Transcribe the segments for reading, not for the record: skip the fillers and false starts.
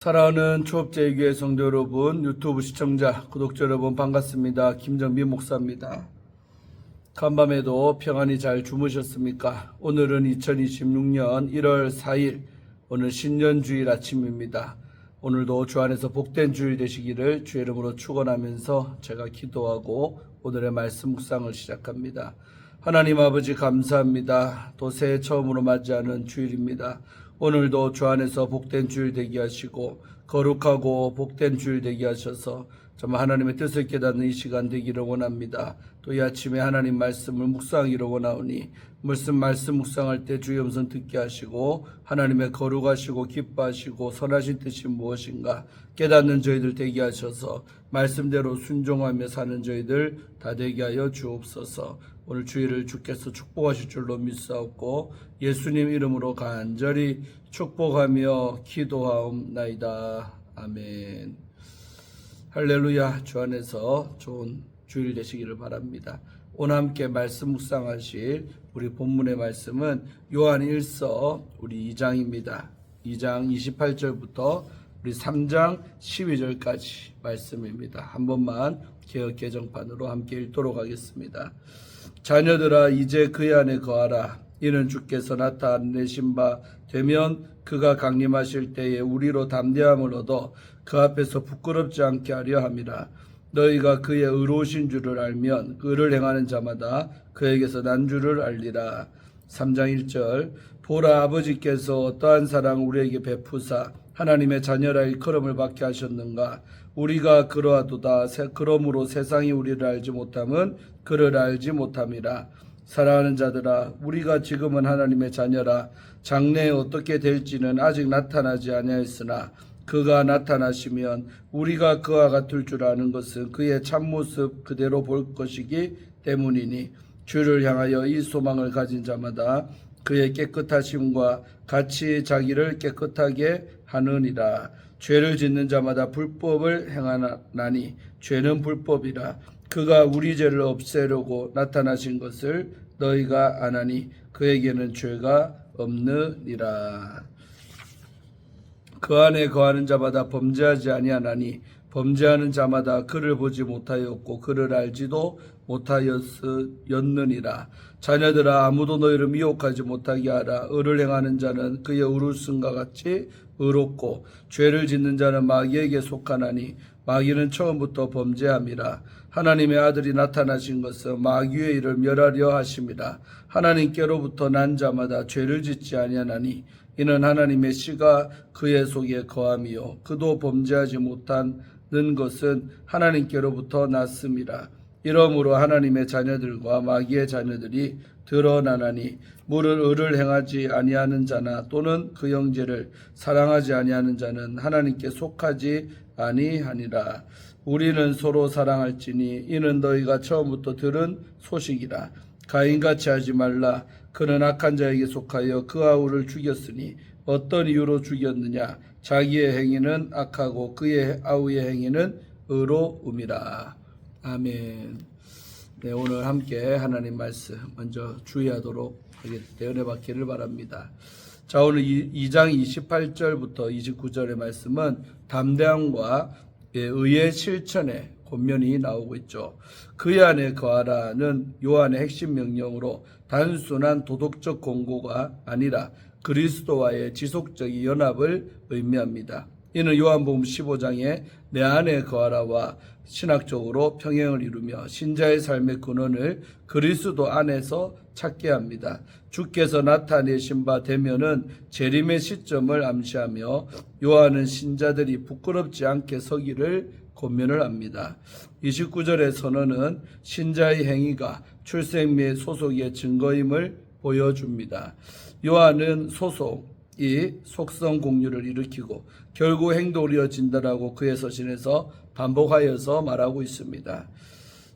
사랑하는 초업제교회 성도 여러분, 유튜브 시청자, 구독자 여러분 반갑습니다. 김정민 목사입니다. 간밤에도 평안히 잘 주무셨습니까? 오늘은 2026년 1월 4일, 오늘 신년주일 아침입니다. 오늘도 주 안에서 복된 주일 되시기를 주의 이름으로 축원하면서 제가 기도하고 오늘의 말씀 묵상을 시작합니다. 하나님 아버지 감사합니다. 또 새해 처음으로 맞이하는 주일입니다. 오늘도 주 안에서 복된 주일 되게 하시고 거룩하고 복된 주일 되게 하셔서 정말 하나님의 뜻을 깨닫는 이 시간 되기를 원합니다. 또 이 아침에 하나님 말씀을 묵상하기를 원하오니 말씀 묵상할 때 주의 음성 듣게 하시고 하나님의 거룩하시고 기뻐하시고 선하신 뜻이 무엇인가 깨닫는 저희들 되게 하셔서 말씀대로 순종하며 사는 저희들 다 되게 하여 주옵소서. 오늘 주일을 주께서 축복하실 줄로 믿사옵고 예수님 이름으로 간절히 축복하며 기도하옵나이다. 아멘. 할렐루야. 주 안에서 좋은 주일 되시기를 바랍니다. 오늘 함께 말씀 묵상하실 우리 본문의 말씀은 요한 1서 우리 2장입니다. 2장 28절부터 우리 3장 12절까지 말씀입니다. 한 번만 개역 개정판으로 함께 읽도록 하겠습니다. 자녀들아 이제 그의 안에 거하라. 이는 주께서 나타내신 바 되면 그가 강림하실 때에 우리로 담대함을 얻어 그 앞에서 부끄럽지 않게 하려 함이라. 너희가 그의 의로우신 줄을 알면 그를 행하는 자마다 그에게서 난 줄을 알리라. 3장 1절 보라 아버지께서 어떠한 사랑을 우리에게 베푸사 하나님의 자녀라 일컬음을 받게 하셨는가. 우리가 그러하도다. 그러므로 세상이 우리를 알지 못함은 그를 알지 못함이라. 사랑하는 자들아 우리가 지금은 하나님의 자녀라. 장래에 어떻게 될지는 아직 나타나지 아니하였으나 그가 나타나시면 우리가 그와 같을 줄 아는 것은 그의 참모습 그대로 볼 것이기 때문이니 주를 향하여 이 소망을 가진 자마다 그의 깨끗하심과 같이 자기를 깨끗하게 하느니라. 죄를 짓는 자마다 불법을 행하나니 죄는 불법이라. 그가 우리 죄를 없애려고 나타나신 것을 너희가 아나니 그에게는 죄가 없느니라. 그 안에 거하는 자마다 범죄하지 아니하나니 범죄하는 자마다 그를 보지 못하였고 그를 알지도 못하였느니라. 자녀들아 아무도 너희를 미혹하지 못하게 하라. 의를 행하는 자는 그의 의로움과 같이 의롭고 죄를 짓는 자는 마귀에게 속하나니 마귀는 처음부터 범죄함이라. 하나님의 아들이 나타나신 것은 마귀의 일을 멸하려 하심이라. 하나님께로부터 난 자마다 죄를 짓지 아니하나니 이는 하나님의 씨가 그의 속에 거함이요 그도 범죄하지 못하는 것은 하나님께로부터 났음이라. 이러므로 하나님의 자녀들과 마귀의 자녀들이 드러나나니 물을 의를 행하지 아니하는 자나 또는 그 형제를 사랑하지 아니하는 자는 하나님께 속하지 아니하니라. 우리는 서로 사랑할지니 이는 너희가 처음부터 들은 소식이라. 가인같이 하지 말라. 그는 악한 자에게 속하여 그 아우를 죽였으니 어떤 이유로 죽였느냐. 자기의 행위는 악하고 그의 아우의 행위는 의로움이라. 아멘. 네, 오늘 함께 하나님 말씀 먼저 주의하도록 하겠는데 은혜 받기를 바랍니다. 자, 오늘 2장 28절부터 29절의 말씀은 담대함과 의의 실천의 권면이 나오고 있죠. 그의 안에 거하라는 요한의 핵심 명령으로 단순한 도덕적 권고가 아니라 그리스도와의 지속적인 연합을 의미합니다. 이는 요한복음 15장에 내 안에 거하라와 신학적으로 평행을 이루며 신자의 삶의 근원을 그리스도 안에서 찾게 합니다. 주께서 나타내신 바 되면은 재림의 시점을 암시하며 요한은 신자들이 부끄럽지 않게 서기를 권면을 합니다. 29절의 선언은 신자의 행위가 출생 및 소속의 증거임을 보여줍니다. 요한은 소속이 속성 공유를 일으키고 결국 행동을 이어진다라고 그의 서신에서 반복하여서 말하고 있습니다.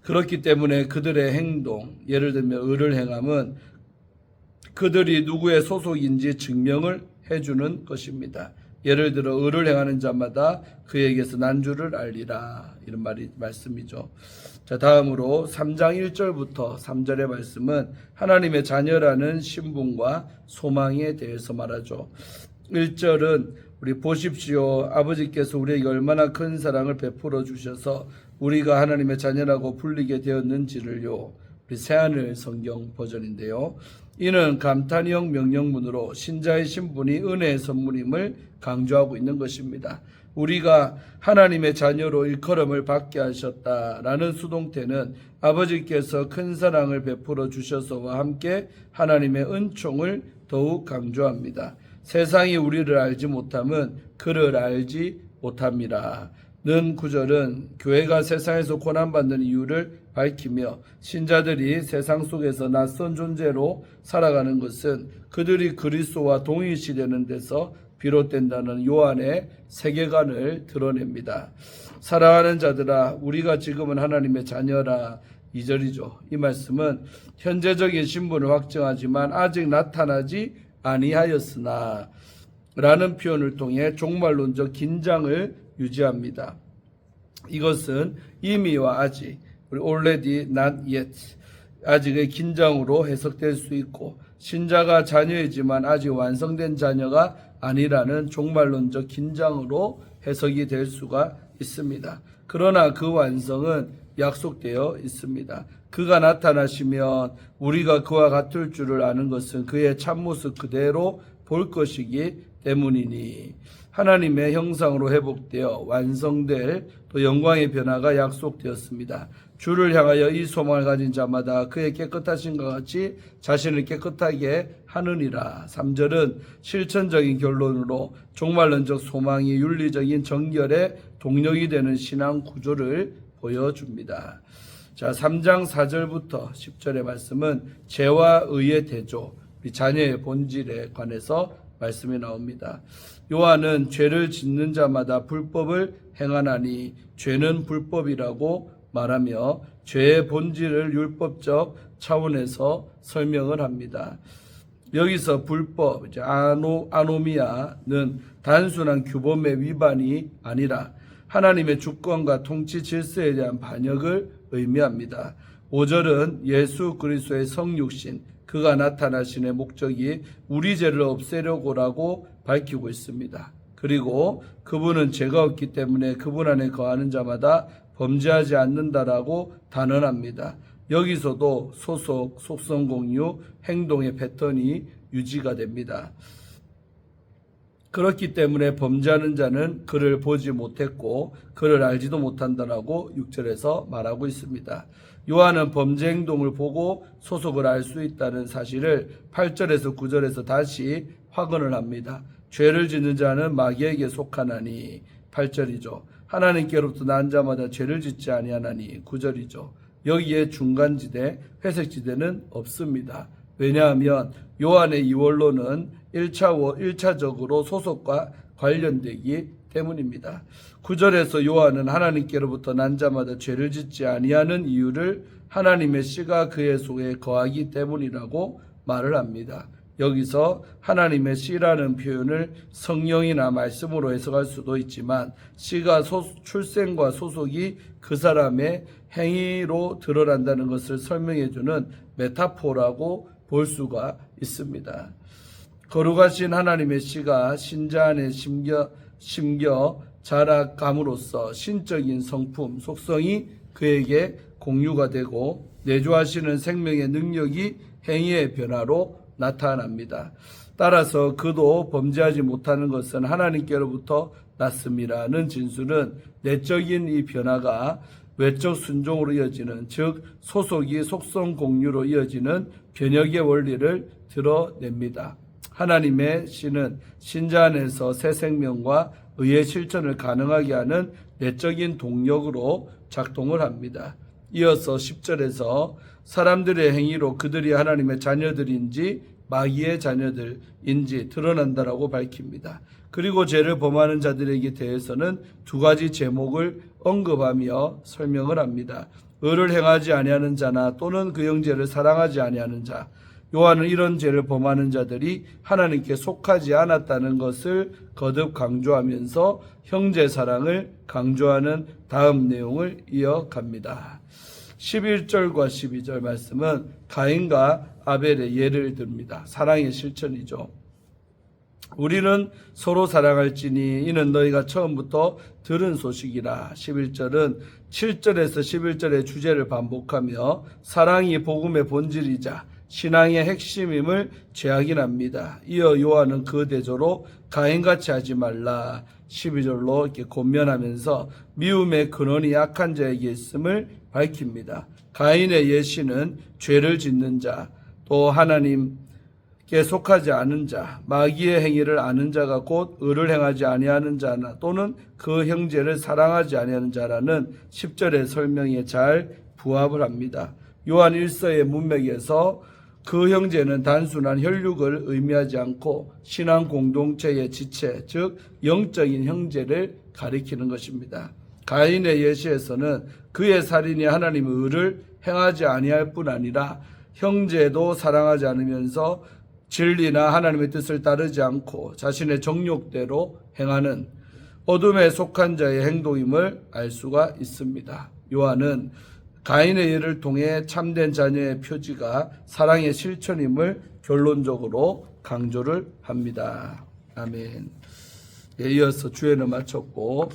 그렇기 때문에 그들의 행동, 예를 들면 의를 행함은 그들이 누구의 소속인지 증명을 해주는 것입니다. 예를 들어 의를 행하는 자마다 그에게서 난 줄을 알리라. 이런 말씀이죠. 자, 다음으로 3장 1절부터 3절의 말씀은 하나님의 자녀라는 신분과 소망에 대해서 말하죠. 1절은 우리 보십시오. 아버지께서 우리에게 얼마나 큰 사랑을 베풀어 주셔서 우리가 하나님의 자녀라고 불리게 되었는지를요. 우리 새하늘 성경 버전인데요. 이는 감탄형 명령문으로 신자의 신분이 은혜의 선물임을 강조하고 있는 것입니다. 우리가 하나님의 자녀로 일컬음을 받게 하셨다라는 수동태는 아버지께서 큰 사랑을 베풀어 주셔서와 함께 하나님의 은총을 더욱 강조합니다. 세상이 우리를 알지 못함은 그를 알지 못함이라. 는 구절은 교회가 세상에서 고난받는 이유를 밝히며 신자들이 세상 속에서 낯선 존재로 살아가는 것은 그들이 그리스도와 동일시되는 데서 비롯된다는 요한의 세계관을 드러냅니다. 사랑하는 자들아, 우리가 지금은 하나님의 자녀라. 2절이죠. 이 말씀은 현재적인 신분을 확증하지만 아직 나타나지 아니하였으나 라는 표현을 통해 종말론적 긴장을 유지합니다. 이것은 이미와 아직, 우리 already not yet, 아직의 긴장으로 해석될 수 있고 신자가 자녀이지만 아직 완성된 자녀가 아니라는 종말론적 긴장으로 해석이 될 수가 있습니다. 그러나 그 완성은 약속되어 있습니다. 그가 나타나시면 우리가 그와 같을 줄을 아는 것은 그의 참모습 그대로 볼 것이기 때문이니 하나님의 형상으로 회복되어 완성될 또 영광의 변화가 약속되었습니다. 주를 향하여 이 소망을 가진 자마다 그의 깨끗하신것 같이 자신을 깨끗하게 하느니라. 3절은 실천적인 결론으로 종말론적 소망이 윤리적인 정결의 동력이 되는 신앙 구조를 보여줍니다. 자, 3장 4절부터 10절의 말씀은 죄와 의의 대조, 자녀의 본질에 관해서 말씀이 나옵니다. 요한은 죄를 짓는 자마다 불법을 행하나니 죄는 불법이라고 말하며 죄의 본질을 율법적 차원에서 설명을 합니다. 여기서 불법, 아노미아는 단순한 규범의 위반이 아니라 하나님의 주권과 통치 질서에 대한 반역을 의미합니다. 5절은 예수 그리스도의 성육신, 그가 나타나신의 목적이 우리 죄를 없애려고라고 밝히고 있습니다. 그리고 그분은 죄가 없기 때문에 그분 안에 거하는 자마다 범죄하지 않는다라고 단언합니다. 여기서도 소속, 속성 공유, 행동의 패턴이 유지가 됩니다. 그렇기 때문에 범죄하는 자는 그를 보지 못했고 그를 알지도 못한다라고 6절에서 말하고 있습니다. 요한은 범죄 행동을 보고 소속을 알 수 있다는 사실을 8절에서 9절에서 다시 확언을 합니다. 죄를 짓는 자는 마귀에게 속하나니 8절이죠. 하나님께로부터 난 자마다 죄를 짓지 아니하나니 9절이죠. 여기에 중간지대, 회색지대는 없습니다. 왜냐하면 요한의 이 원론은 1차적으로 소속과 관련되기 때문입니다. 9절에서 요한은 하나님께로부터 난 자마다 죄를 짓지 아니하는 이유를 하나님의 씨가 그의 속에 거하기 때문이라고 말을 합니다. 여기서 하나님의 씨라는 표현을 성령이나 말씀으로 해석할 수도 있지만 씨가 출생과 소속이 그 사람의 행위로 드러난다는 것을 설명해주는 메타포라고 볼 수가 있습니다. 거룩하신 하나님의 씨가 신자 안에 심겨 자라감으로써 신적인 성품, 속성이 그에게 공유가 되고 내주하시는 생명의 능력이 행위의 변화로 나타납니다. 따라서 그도 범죄하지 못하는 것은 하나님께로부터 났음이라는 진술은 내적인 이 변화가 외적 순종으로 이어지는, 즉 소속이 속성 공유로 이어지는 변혁의 원리를 드러냅니다. 하나님의 씨는 신자 안에서 새 생명과 의의 실천을 가능하게 하는 내적인 동력으로 작동을 합니다. 이어서 10절에서 사람들의 행위로 그들이 하나님의 자녀들인지 마귀의 자녀들인지 드러난다라고 밝힙니다. 그리고 죄를 범하는 자들에게 대해서는 두 가지 제목을 언급하며 설명을 합니다. 의를 행하지 아니하는 자나 또는 그 형제를 사랑하지 아니하는 자. 요한은 이런 죄를 범하는 자들이 하나님께 속하지 않았다는 것을 거듭 강조하면서 형제 사랑을 강조하는 다음 내용을 이어갑니다. 11절과 12절 말씀은 가인과 아벨의 예를 듭니다. 사랑의 실천이죠. 우리는 서로 사랑할지니 이는 너희가 처음부터 들은 소식이라. 11절은 7절에서 11절의 주제를 반복하며 사랑이 복음의 본질이자 신앙의 핵심임을 재확인합니다. 이어 요한은 그 대조로 가인같이 하지 말라 12절로 이렇게 권면하면서 미움의 근원이 약한 자에게 있음을 밝힙니다. 가인의 예시는 죄를 짓는 자, 또 하나님께 속하지 않은 자, 마귀의 행위를 아는 자가 곧 의를 행하지 아니하는 자나 또는 그 형제를 사랑하지 아니하는 자라는 10절의 설명에 잘 부합을 합니다. 요한 1서의 문맥에서 그 형제는 단순한 혈육을 의미하지 않고 신앙 공동체의 지체, 즉 영적인 형제를 가리키는 것입니다. 가인의 예시에서는 그의 살인이 하나님의 의를 행하지 아니할 뿐 아니라 형제도 사랑하지 않으면서 진리나 하나님의 뜻을 따르지 않고 자신의 정욕대로 행하는 어둠에 속한 자의 행동임을 알 수가 있습니다. 요한은 가인의 예를 통해 참된 자녀의 표지가 사랑의 실천임을 결론적으로 강조를 합니다. 아멘. 이어서 주에는 마쳤고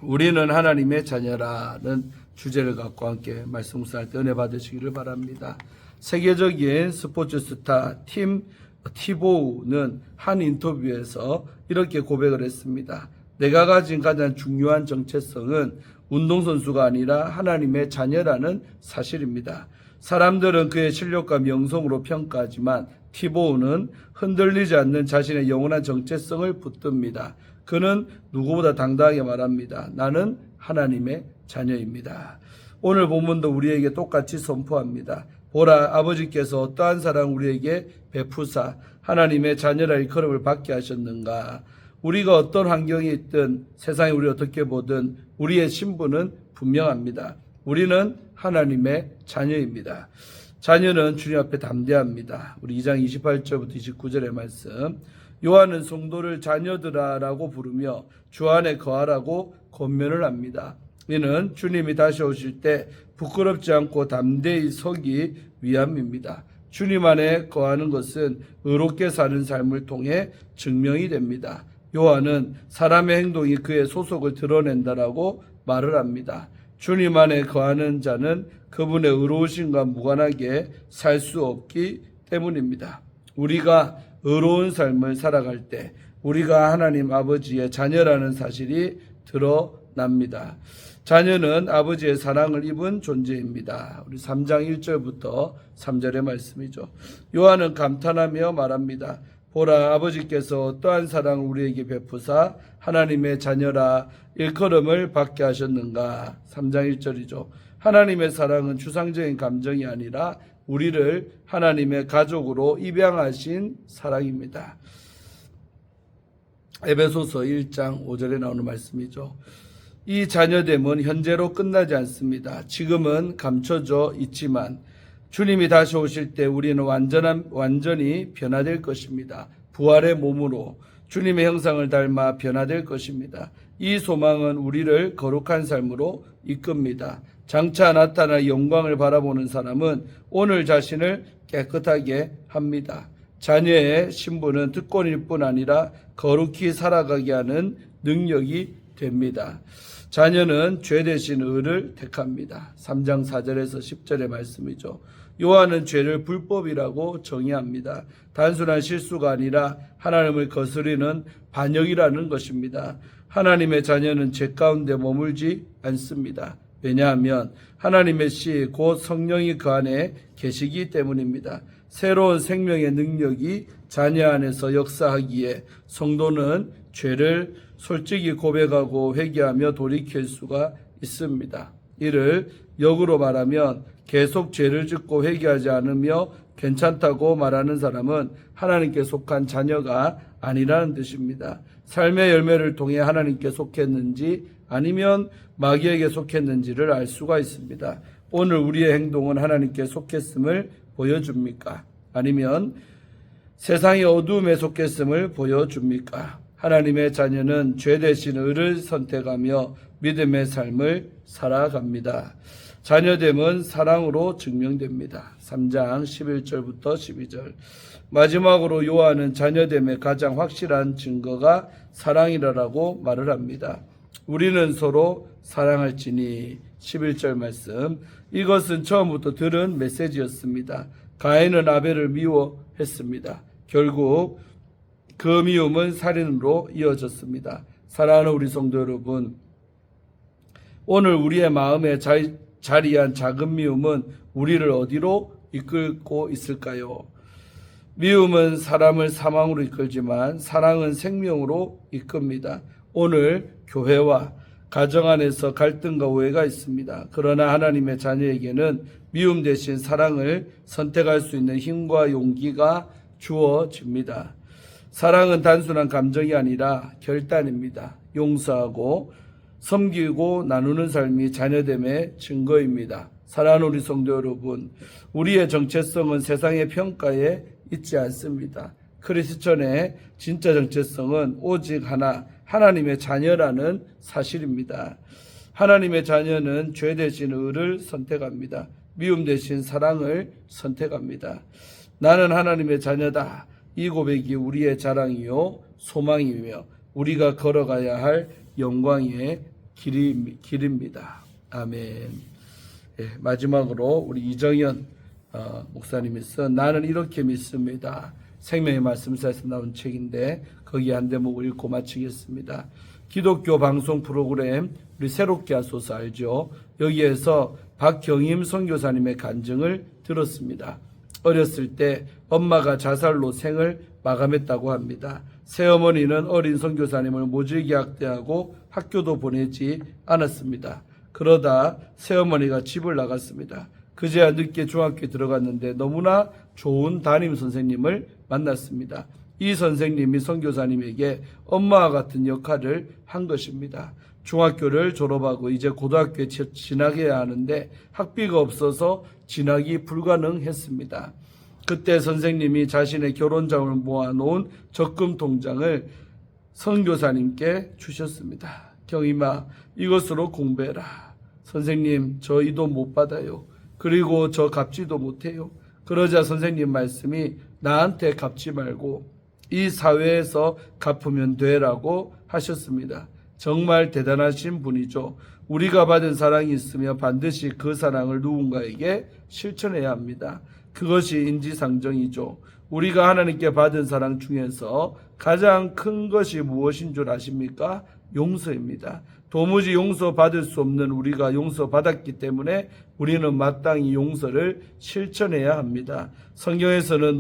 우리는 하나님의 자녀라는 주제를 갖고 함께 말씀 묵상할 때 은혜 받으시기를 바랍니다. 세계적인 스포츠 스타 팀 티보우는 한 인터뷰에서 이렇게 고백을 했습니다. 내가 가진 가장 중요한 정체성은 운동선수가 아니라 하나님의 자녀라는 사실입니다. 사람들은 그의 실력과 명성으로 평가하지만 티보우는 흔들리지 않는 자신의 영원한 정체성을 붙듭니다. 그는 누구보다 당당하게 말합니다. 나는 하나님의 자녀입니다. 오늘 본문도 우리에게 똑같이 선포합니다. 보라, 아버지께서 어떠한 사랑 우리에게 베푸사 하나님의 자녀라 일컬음을 받게 하셨는가. 우리가 어떤 환경에 있든 세상이 우리 어떻게 보든 우리의 신분은 분명합니다. 우리는 하나님의 자녀입니다. 자녀는 주님 앞에 담대합니다. 우리 2장 28절부터 29절의 말씀. 요한은 성도를 자녀들아라고 부르며 주 안에 거하라고 권면을 합니다. 이는 주님이 다시 오실 때 부끄럽지 않고 담대히 서기 위함입니다. 주님 안에 거하는 것은 의롭게 사는 삶을 통해 증명이 됩니다. 요한은 사람의 행동이 그의 소속을 드러낸다라고 말을 합니다. 주님 안에 거하는 자는 그분의 의로우심과 무관하게 살 수 없기 때문입니다. 우리가 의로운 삶을 살아갈 때 우리가 하나님 아버지의 자녀라는 사실이 드러납니다. 자녀는 아버지의 사랑을 입은 존재입니다. 우리 3장 1절부터 3절의 말씀이죠. 요한은 감탄하며 말합니다. 보라, 아버지께서 어떠한 사랑을 우리에게 베푸사 하나님의 자녀라 일컬음을 받게 하셨는가. 3장 1절이죠. 하나님의 사랑은 추상적인 감정이 아니라 우리를 하나님의 가족으로 입양하신 사랑입니다. 에베소서 1장 5절에 나오는 말씀이죠. 이 자녀됨은 현재로 끝나지 않습니다. 지금은 감춰져 있지만 주님이 다시 오실 때 우리는 완전히 변화될 것입니다. 부활의 몸으로 주님의 형상을 닮아 변화될 것입니다. 이 소망은 우리를 거룩한 삶으로 이끕니다. 장차 나타날 영광을 바라보는 사람은 오늘 자신을 깨끗하게 합니다. 자녀의 신분은 특권일 뿐 아니라 거룩히 살아가게 하는 능력이 됩니다. 자녀는 죄 대신 의를 택합니다. 3장 4절에서 10절의 말씀이죠. 요한은 죄를 불법이라고 정의합니다. 단순한 실수가 아니라 하나님을 거스르는 반역이라는 것입니다. 하나님의 자녀는 죄 가운데 머물지 않습니다. 왜냐하면 하나님의 씨 곧 성령이 그 안에 계시기 때문입니다. 새로운 생명의 능력이 자녀 안에서 역사하기에 성도는 죄를 솔직히 고백하고 회개하며 돌이킬 수가 있습니다. 이를 역으로 말하면 계속 죄를 짓고 회개하지 않으며 괜찮다고 말하는 사람은 하나님께 속한 자녀가 아니라는 뜻입니다. 삶의 열매를 통해 하나님께 속했는지 아니면 마귀에게 속했는지를 알 수가 있습니다. 오늘 우리의 행동은 하나님께 속했음을 보여줍니까? 아니면 세상의 어두움에 속했음을 보여줍니까? 하나님의 자녀는 죄 대신 의를 선택하며 믿음의 삶을 살아갑니다. 자녀됨은 사랑으로 증명됩니다. 3장 11절부터 12절. 마지막으로 요한은 자녀됨의 가장 확실한 증거가 사랑이라고 말을 합니다. 우리는 서로 사랑할지니 11절 말씀. 이것은 처음부터 들은 메시지였습니다. 가인은 아벨을 미워했습니다. 결국 그 미움은 살인으로 이어졌습니다. 사랑하는 우리 성도 여러분, 오늘 우리의 마음에 자리한 작은 미움은 우리를 어디로 이끌고 있을까요? 미움은 사람을 사망으로 이끌지만 사랑은 생명으로 이끕니다. 오늘 교회와 가정 안에서 갈등과 오해가 있습니다. 그러나 하나님의 자녀에게는 미움 대신 사랑을 선택할 수 있는 힘과 용기가 주어집니다. 사랑은 단순한 감정이 아니라 결단입니다. 용서하고 섬기고 나누는 삶이 자녀됨의 증거입니다. 사랑하는 우리 성도 여러분, 우리의 정체성은 세상의 평가에 있지 않습니다. 크리스천의 진짜 정체성은 오직 하나, 하나님의 자녀라는 사실입니다. 하나님의 자녀는 죄 대신 의를 선택합니다. 미움 대신 사랑을 선택합니다. 나는 하나님의 자녀다. 이 고백이 우리의 자랑이요 소망이며 우리가 걸어가야 할 영광의 길입니다. 아멘. 예, 마지막으로 우리 이정현 목사님이 쓴 나는 이렇게 믿습니다. 생명의 말씀사에서 나온 책인데 거기 한 대목을 읽고 마치겠습니다. 기독교 방송 프로그램 우리 새롭게 하소서 알죠? 여기에서 박경임 선교사님의 간증을 들었습니다. 어렸을 때 엄마가 자살로 생을 마감했다고 합니다. 새어머니는 어린 선교사님을 모질게 학대하고 학교도 보내지 않았습니다. 그러다 새어머니가 집을 나갔습니다. 그제야 늦게 중학교에 들어갔는데 너무나 좋은 담임 선생님을 만났습니다. 이 선생님이 선교사님에게 엄마와 같은 역할을 한 것입니다. 중학교를 졸업하고 이제 고등학교에 진학해야 하는데 학비가 없어서 진학이 불가능했습니다. 그때 선생님이 자신의 결혼자금을 모아놓은 적금 통장을 선교사님께 주셨습니다. 경임아, 이것으로 공부해라. 선생님, 저 이 돈 못 받아요. 그리고 저 갚지도 못해요. 그러자 선생님 말씀이 나한테 갚지 말고 이 사회에서 갚으면 되라고 하셨습니다. 정말 대단하신 분이죠. 우리가 받은 사랑이 있으며 반드시 그 사랑을 누군가에게 실천해야 합니다. 그것이 인지상정이죠. 우리가 하나님께 받은 사랑 중에서 가장 큰 것이 무엇인 줄 아십니까? 용서입니다. 도무지 용서받을 수 없는 우리가 용서받았기 때문에 우리는 마땅히 용서를 실천해야 합니다. 성경에서는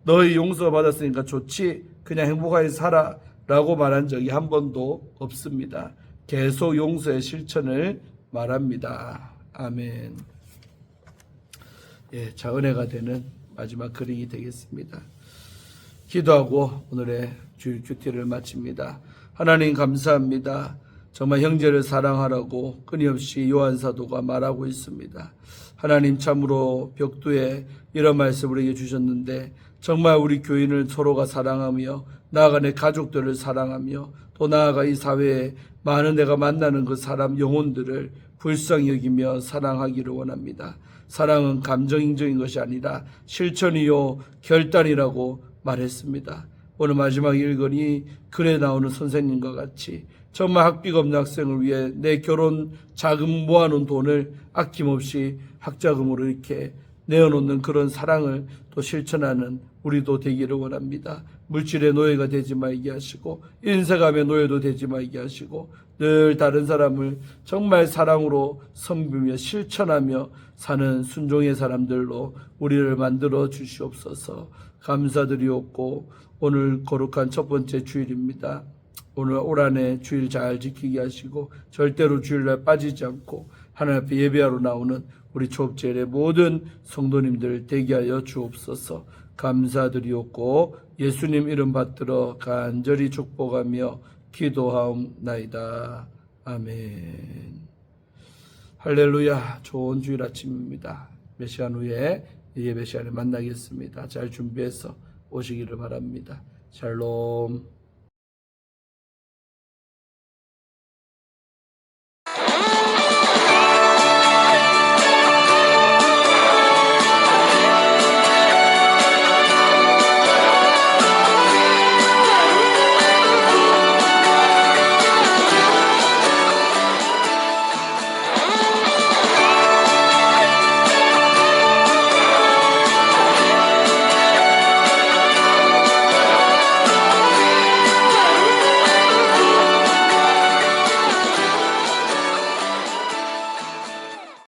너희 용서받았으니까 좋지, 그냥 행복하게 살아 라고 말한 적이 한 번도 없습니다. 계속 용서의 실천을 말합니다. 아멘. 예, 자, 은혜가 되는 마지막 글이 되겠습니다. 기도하고 오늘의 주일 큐티를 마칩니다. 하나님 감사합니다. 정말 형제를 사랑하라고 끊임없이 요한사도가 말하고 있습니다. 하나님 참으로 벽두에 이런 말씀을 우리에게 주셨는데 정말 우리 교인을 서로가 사랑하며 나아가 내 가족들을 사랑하며 또 나아가 이 사회에 많은 내가 만나는 그 사람 영혼들을 불쌍히 여기며 사랑하기를 원합니다. 사랑은 감정적인 것이 아니라 실천이요 결단이라고 말했습니다. 오늘 마지막 읽으니 글에 나오는 선생님과 같이 정말 학비가 없는 학생을 위해 내 결혼 자금 모아놓은 돈을 아낌없이 학자금으로 이렇게 내어놓는 그런 사랑을 또 실천하는 우리도 되기를 원합니다. 물질의 노예가 되지 말게 하시고 인색함의 노예도 되지 말게 하시고 늘 다른 사람을 정말 사랑으로 섬기며 실천하며 사는 순종의 사람들로 우리를 만들어 주시옵소서. 감사드리옵고 오늘 거룩한 첫 번째 주일입니다. 오늘 올 한해 주일 잘 지키게 하시고 절대로 주일날 빠지지 않고 하나님 앞에 예배하러 나오는 우리 초업제일의 모든 성도님들 되게 하여 주옵소서. 감사드리옵고 예수님 이름 받들어 간절히 축복하며 기도하옵나이다. 아멘. 할렐루야. 좋은 주일 아침입니다. 몇 시간 후에 예배 시간에 만나겠습니다. 잘 준비해서 오시기를 바랍니다. 샬롬.